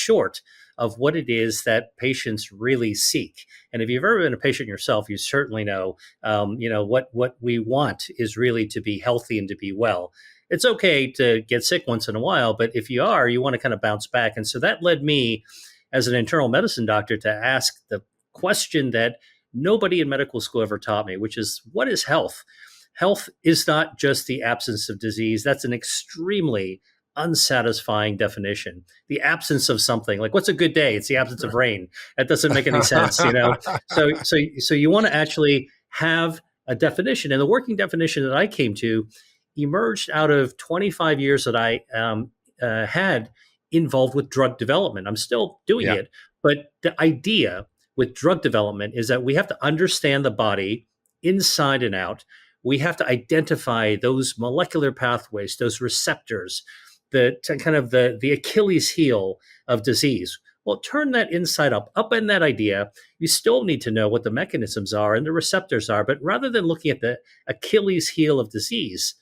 short of what it is that patients really seek. And if you've ever been a patient yourself, you certainly know, what we want is really to be healthy and to be well. It's okay to get sick once in a while, but if you are, you want to kind of bounce back. And so that led me, as an internal medicine doctor, to ask the question that nobody in medical school ever taught me, which is, what is health? Health is not just the absence of disease. That's an extremely unsatisfying definition. The absence of something, like, what's a good day? It's the absence of rain. That doesn't make any sense, you know. So you want to actually have a definition, and the working definition that I came to emerged out of 25 years that I had involved with drug development. I'm still doing it, but the idea with drug development is that we have to understand the body inside and out. We have to identify those molecular pathways, those receptors, the Achilles heel of disease. Well, turn that inside up in that idea. You still need to know what the mechanisms are and the receptors are, but rather than looking at the Achilles heel of disease,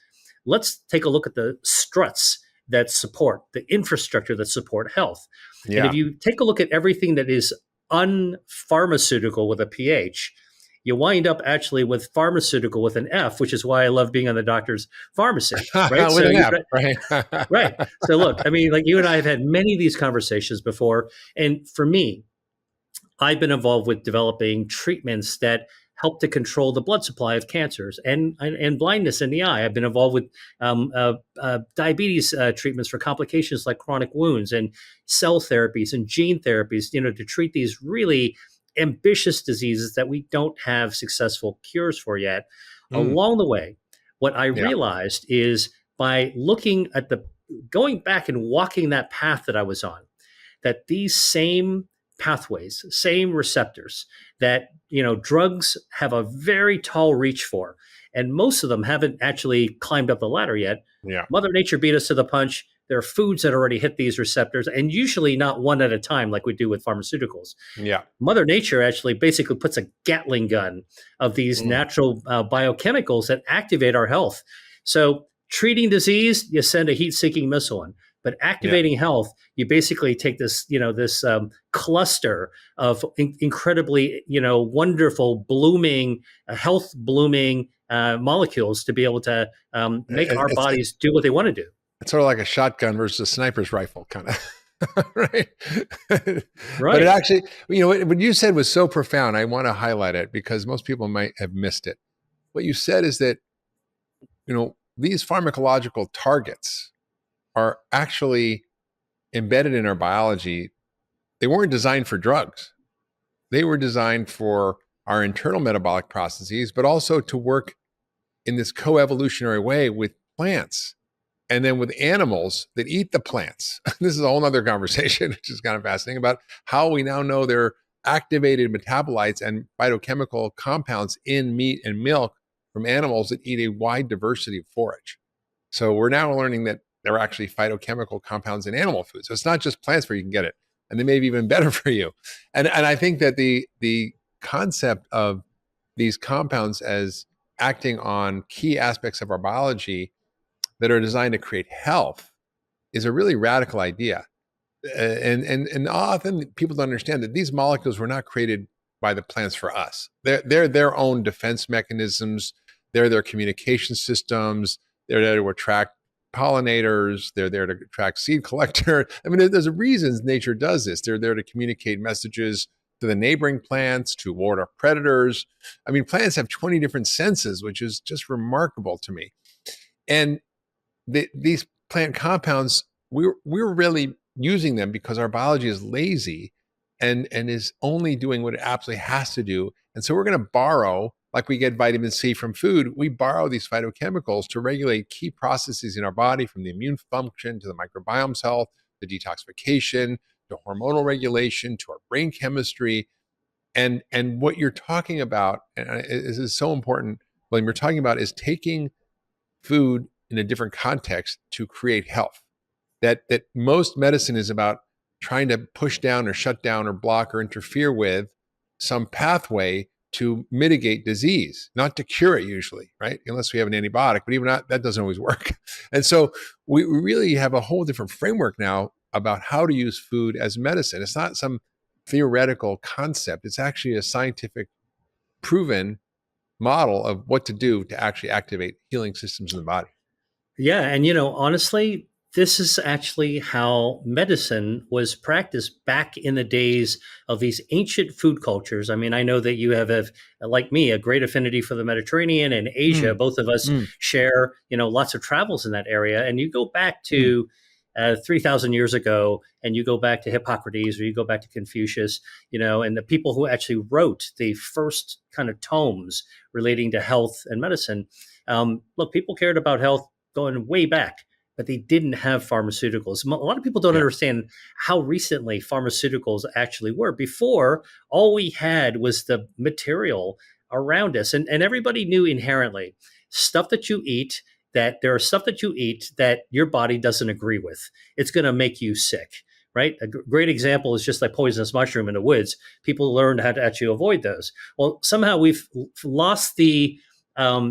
let's take a look at the struts that support the infrastructure that support health. Yeah. And if you take a look at everything that is unpharmaceutical with a PH, you wind up actually with pharmaceutical with an F, which is why I love being on the doctor's pharmacy, right? With an F, right? Right. So look, I mean, like, you and I have had many of these conversations before. And for me, I've been involved with developing treatments that help to control the blood supply of cancers and blindness in the eye. I've been involved with diabetes treatments for complications like chronic wounds, and cell therapies and gene therapies, to treat these really ambitious diseases that we don't have successful cures for yet. Along the way, what I realized is, by going back and walking that path that I was on, that these same pathways, same receptors that, drugs have a very tall reach for, and most of them haven't actually climbed up the ladder yet. Yeah. Mother Nature beat us to the punch. There are foods that already hit these receptors, and usually not one at a time like we do with pharmaceuticals. Yeah. Mother Nature actually basically puts a Gatling gun of these natural biochemicals that activate our health. So treating disease, you send a heat-seeking missile in. But activating health, you basically take this, this cluster of incredibly, wonderful, blooming, health blooming molecules to be able to make our bodies do what they want to do. It's sort of like a shotgun versus a sniper's rifle, kind of, right? Right. But it actually, what you said was so profound. I want to highlight it because most people might have missed it. What you said is that, these pharmacological targets are actually embedded in our biology. They weren't designed for drugs. They were designed for our internal metabolic processes, but also to work in this co-evolutionary way with plants and then with animals that eat the plants. This is a whole nother conversation, which is kind of fascinating, about how we now know there are activated metabolites and phytochemical compounds in meat and milk from animals that eat a wide diversity of forage. So we're now learning that there are actually phytochemical compounds in animal food. So it's not just plants where you can get it, and they may be even better for you. And I think that the concept of these compounds as acting on key aspects of our biology that are designed to create health is a really radical idea. And often people don't understand that these molecules were not created by the plants for us. They're their own defense mechanisms. They're their communication systems. They're there to attract pollinators. They're there to attract seed collectors. I mean, there's reasons nature does this. They're there to communicate messages to the neighboring plants, to ward off predators. I mean, plants have 20 different senses, which is just remarkable to me. And these plant compounds, we're really using them because our biology is lazy and is only doing what it absolutely has to do. And so we're going to borrow, like we get vitamin C from food, we borrow these phytochemicals to regulate key processes in our body, from the immune function to the microbiome's health, to detoxification, to hormonal regulation, to our brain chemistry. And what you're talking about, and this is so important, William, you're talking about is taking food in a different context to create health. That most medicine is about trying to push down or shut down or block or interfere with some pathway to mitigate disease, not to cure it usually, right? Unless we have an antibiotic, but even that doesn't always work. And so we really have a whole different framework now about how to use food as medicine. It's not some theoretical concept. It's actually a scientific proven model of what to do to actually activate healing systems in the body. Yeah, and honestly, this is actually how medicine was practiced back in the days of these ancient food cultures. I mean, I know that you have, like me, a great affinity for the Mediterranean and Asia. Mm, Both of us mm, share, lots of travels in that area. And you go back mm. to 3,000 years ago, and you go back to Hippocrates, or you go back to Confucius, and the people who actually wrote the first kind of tomes relating to health and medicine. Look, people cared about health going way back, but they didn't have pharmaceuticals. A lot of people don't Yeah. understand how recently pharmaceuticals actually were. Before, all we had was the material around us, and everybody knew inherently stuff that you eat. That there are stuff that you eat that your body doesn't agree with. It's going to make you sick, right? A great example is just like poisonous mushroom in the woods. People learned how to actually avoid those. Well, somehow we've lost the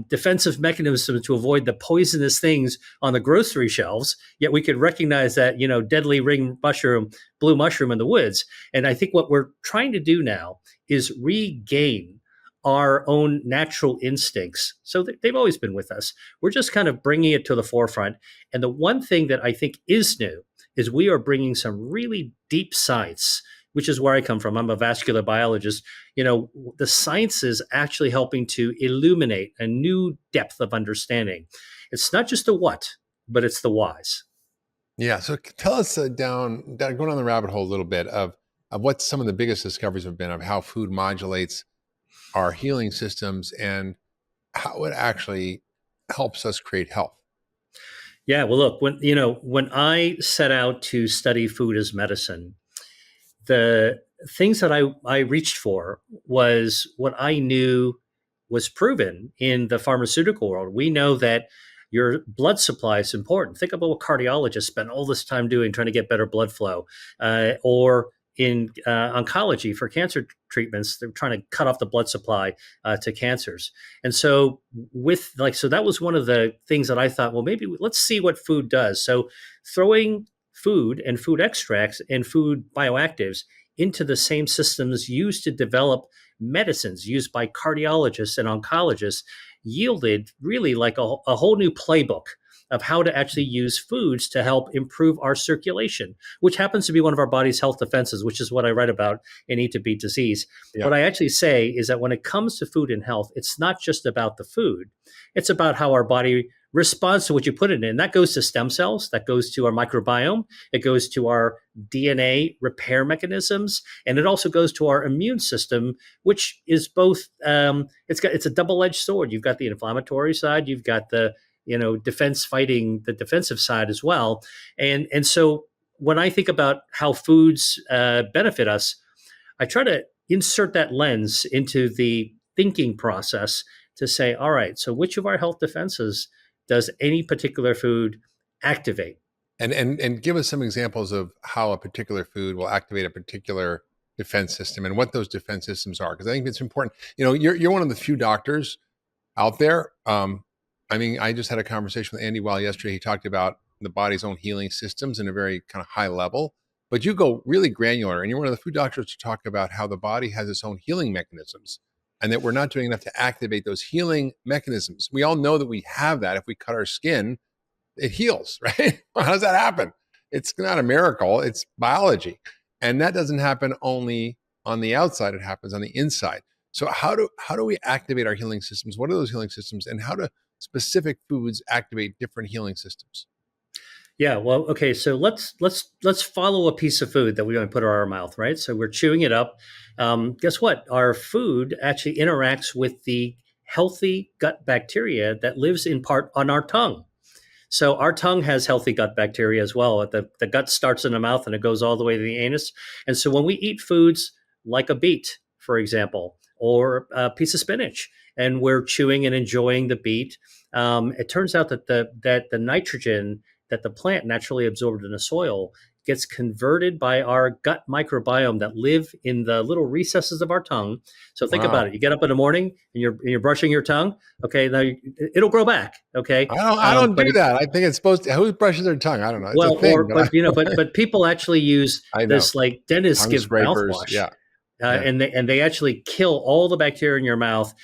defensive mechanism to avoid the poisonous things on the grocery shelves. Yet we could recognize that, deadly ring mushroom, blue mushroom in the woods. And I think what we're trying to do now is regain our own natural instincts. So they've always been with us. We're just kind of bringing it to the forefront. And the one thing that I think is new is we are bringing some really deep science, which is where I come from. I'm a vascular biologist. The science is actually helping to illuminate a new depth of understanding. It's not just the what, but it's the whys. Yeah. So tell us going on the rabbit hole a little bit of what some of the biggest discoveries have been of how food modulates our healing systems and how it actually helps us create health. Yeah, well, look, when I set out to study food as medicine, the things that I reached for was what I knew was proven in the pharmaceutical world. We know that your blood supply is important. Think about what cardiologists spend all this time doing, trying to get better blood flow, or in oncology for cancer treatments, they're trying to cut off the blood supply to cancers. And so, so that was one of the things that I thought, well, maybe let's see what food does. So, throwing food and food extracts and food bioactives into the same systems used to develop medicines used by cardiologists and oncologists yielded really like a whole new playbook of how to actually use foods to help improve our circulation, which happens to be one of our body's health defenses, which is what I write about in Eat to Beat Disease. Yeah. What I actually say is that when it comes to food and health, it's not just about the food, it's about how our body responds to what you put it in. And that goes to stem cells, that goes to our microbiome, it goes to our DNA repair mechanisms, and it also goes to our immune system, which is both. It's a double-edged sword. You've got the inflammatory side, you've got the the defensive side as well, and so when I think about how foods benefit us, I try to insert that lens into the thinking process to say, all right, so which of our health defenses does any particular food activate? And give us some examples of how a particular food will activate a particular defense system and what those defense systems are. Because I think it's important. You're one of the few doctors out there. I mean, I just had a conversation with Andy Weil yesterday. He talked about the body's own healing systems in a very kind of high level. But you go really granular, and you're one of the few doctors to talk about how the body has its own healing mechanisms and that we're not doing enough to activate those healing mechanisms. We all know that we have that. If we cut our skin, it heals, right? How does that happen? It's not a miracle, it's biology. And that doesn't happen only on the outside, it happens on the inside. So how do we activate our healing systems? What are those healing systems, and how do specific foods activate different healing systems? Yeah, well, okay, so let's follow a piece of food that we want to put in our mouth, right? So we're chewing it up. Guess what? Our food actually interacts with the healthy gut bacteria that lives in part on our tongue. So our tongue has healthy gut bacteria as well. The gut starts in the mouth and it goes all the way to the anus. And so when we eat foods like a beet, for example, or a piece of spinach, and we're chewing and enjoying the beet, it turns out that the nitrogen that the plant naturally absorbed in the soil gets converted by our gut microbiome that live in the little recesses of our tongue. So think about Wow. it. You get up in the morning and you're brushing your tongue. Okay, now it'll grow back. Okay, I don't do but it, that. I think it's supposed to. Who brushes their tongue? I don't know. It's a well, thing, but but but people actually use I know this like dentists tongue give scrapers. mouthwash, Yeah. Yeah. and they actually kill all the bacteria in your mouth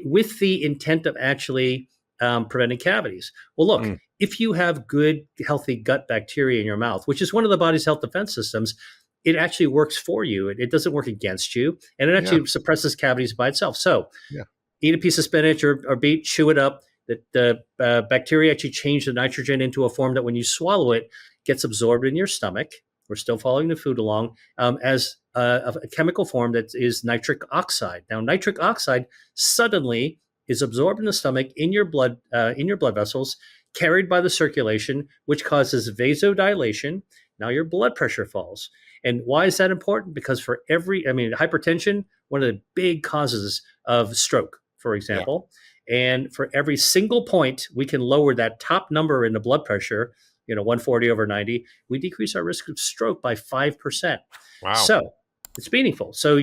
with the intent of actually preventing cavities. Well, look, Mm, if you have good, healthy gut bacteria in your mouth, which is one of the body's health defense systems, it actually works for you. It doesn't work against you, and it yeah. actually suppresses cavities by itself. So, Yeah. eat a piece of spinach or beet, chew it up. The bacteria actually change the nitrogen into a form that when you swallow it, gets absorbed in your stomach. We're still following the food along as a chemical form that is nitric oxide. Now, nitric oxide suddenly is absorbed in the stomach in your blood vessels, carried by the circulation, which causes vasodilation. Now your blood pressure falls. And why is that important? Because for hypertension, one of the big causes of stroke, for Yeah. example. And for every single point we can lower that top number in the blood pressure, 140 over 90, we decrease our risk of stroke by 5%. Wow. So it's meaningful. So,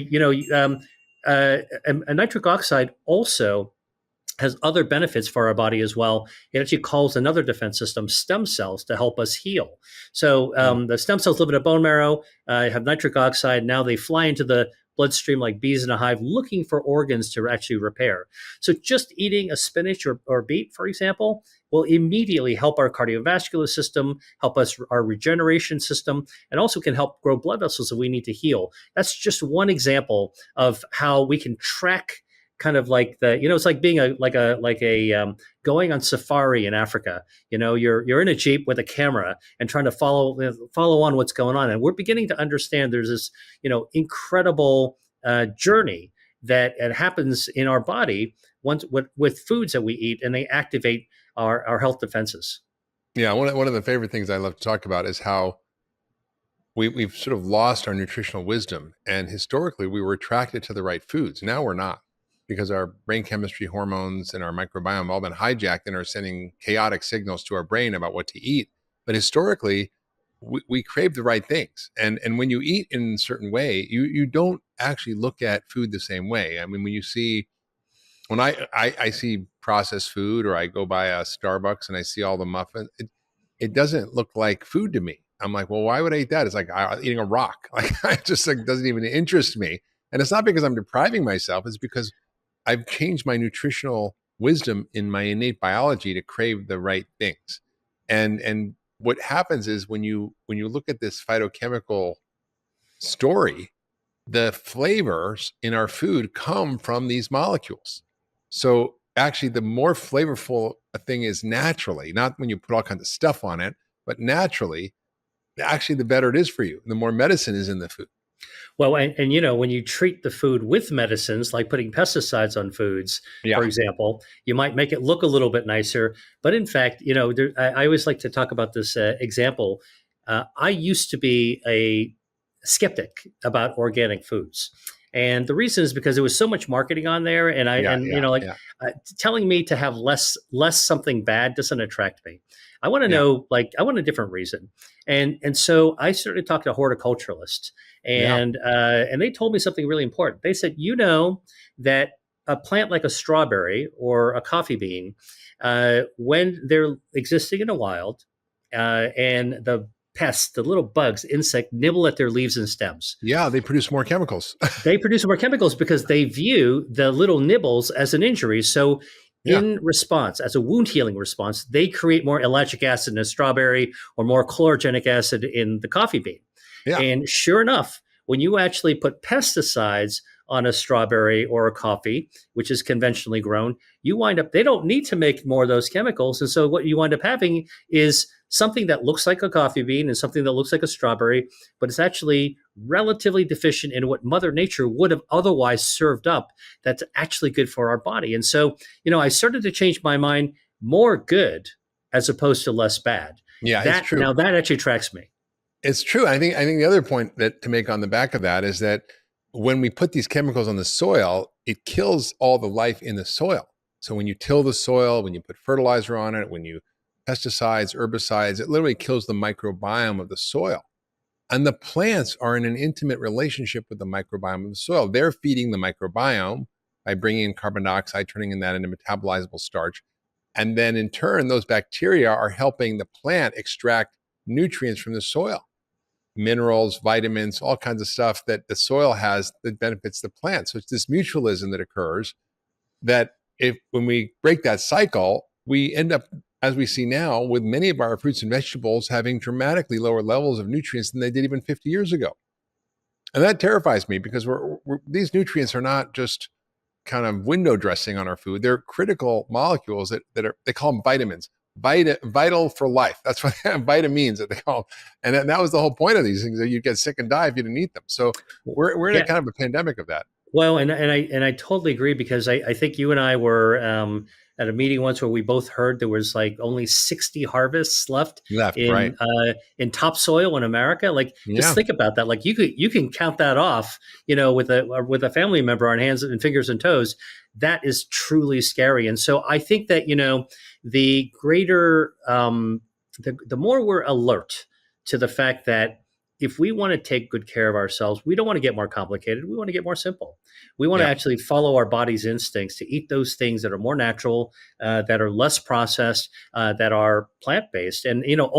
a nitric oxide also has other benefits for our body as well. It actually calls another defense system stem cells to help us heal. So Mm, the stem cells live in a bone marrow, have nitric oxide. Now they fly into the bloodstream like bees in a hive looking for organs to actually repair. So just eating a spinach or beet, for example, will immediately help our cardiovascular system, help us our regeneration system, and also can help grow blood vessels that we need to heal. That's just one example of how we can track kind of like it's like being going on safari in Africa. You're in a Jeep with a camera and trying to follow on what's going on. And we're beginning to understand there's this, incredible journey that it happens in our body once with foods that we eat, and they activate our health defenses. yeah. One of the favorite things I love to talk about is how we've sort of lost our nutritional wisdom. And historically, we were attracted to the right foods. Now we're not, because our brain chemistry, hormones, and our microbiome have all been hijacked and are sending chaotic signals to our brain about what to eat. But historically, we crave the right things. And when you eat in a certain way, you don't actually look at food the same way. I mean, when I see processed food, or I go by a Starbucks and I see all the muffins, it doesn't look like food to me. I'm like, well, why would I eat that? It's like eating a rock. Like, it just like doesn't even interest me. And it's not because I'm depriving myself. It's because I've changed my nutritional wisdom in my innate biology to crave the right things. And what happens is when you look at this phytochemical story, the flavors in our food come from these molecules. So actually, the more flavorful a thing is naturally, not when you put all kinds of stuff on it, but naturally, actually, the better it is for you. The more medicine is in the food. Well, and when you treat the food with medicines, like putting pesticides on foods, Yeah. for example, you might make it look a little bit nicer. But in fact, I always like to talk about this example. I used to be a skeptic about organic foods. And the reason is because there was so much marketing on there, and Yeah. Yeah. Yeah. telling me to have less something bad doesn't attract me. I want to Yeah. know, like, I want a different reason, and so I started talking to horticulturalists, Yeah. and they told me something really important. They said, that a plant like a strawberry or a coffee bean, when they're existing in the wild, and the pests, the little bugs, insect nibble at their leaves and stems. Yeah. They produce more chemicals. They produce more chemicals because they view the little nibbles as an injury. So, Yeah. in response, as a wound healing response, they create more ellagic acid in a strawberry or more chlorogenic acid in the coffee bean. Yeah. And sure enough, when you actually put pesticides on a strawberry or a coffee, which is conventionally grown, they don't need to make more of those chemicals. And so what you wind up having is something that looks like a coffee bean and something that looks like a strawberry, but it's actually relatively deficient in what Mother Nature would have otherwise served up that's actually good for our body. And so, I started to change my mind, more good as opposed to less bad. Yeah. It's That true. now that actually tracks me. It's true. I think the other point that to make on the back of that is that when we put these chemicals on the soil, it kills all the life in the soil. So when you till the soil, when you put fertilizer on it, when you pesticides, herbicides, it literally kills the microbiome of the soil. And the plants are in an intimate relationship with the microbiome of the soil. They're feeding the microbiome by bringing in carbon dioxide, turning that into metabolizable starch. And then in turn, those bacteria are helping the plant extract nutrients from the soil, minerals, vitamins, all kinds of stuff that the soil has that benefits the plant. So it's this mutualism that occurs that if when we break that cycle, we end up, as we see now, with many of our fruits and vegetables having dramatically lower levels of nutrients than they did even 50 years ago. And that terrifies me because these nutrients are not just kind of window dressing on our food. They're critical molecules that are, they call them vitamins, vital for life. That's what vitamins that they call them. And that was the whole point of these things, that you'd get sick and die if you didn't eat them. So we're in a Yeah. kind of a pandemic of that. Well, and I totally agree, because I think you and I were at a meeting once where we both heard there was like only 60 harvests left Left, right. in topsoil in America. Like, just Yeah. think about that. Like, you can count that off, with a family member on hands and fingers and toes. That is truly scary. And so I think that the greater the more we're alert to the fact that if we want to take good care of ourselves, we don't want to get more complicated. We want to get more simple. We want to Yeah. actually follow our body's instincts to eat those things that are more natural, that are less processed, that are plant based. And ultimately,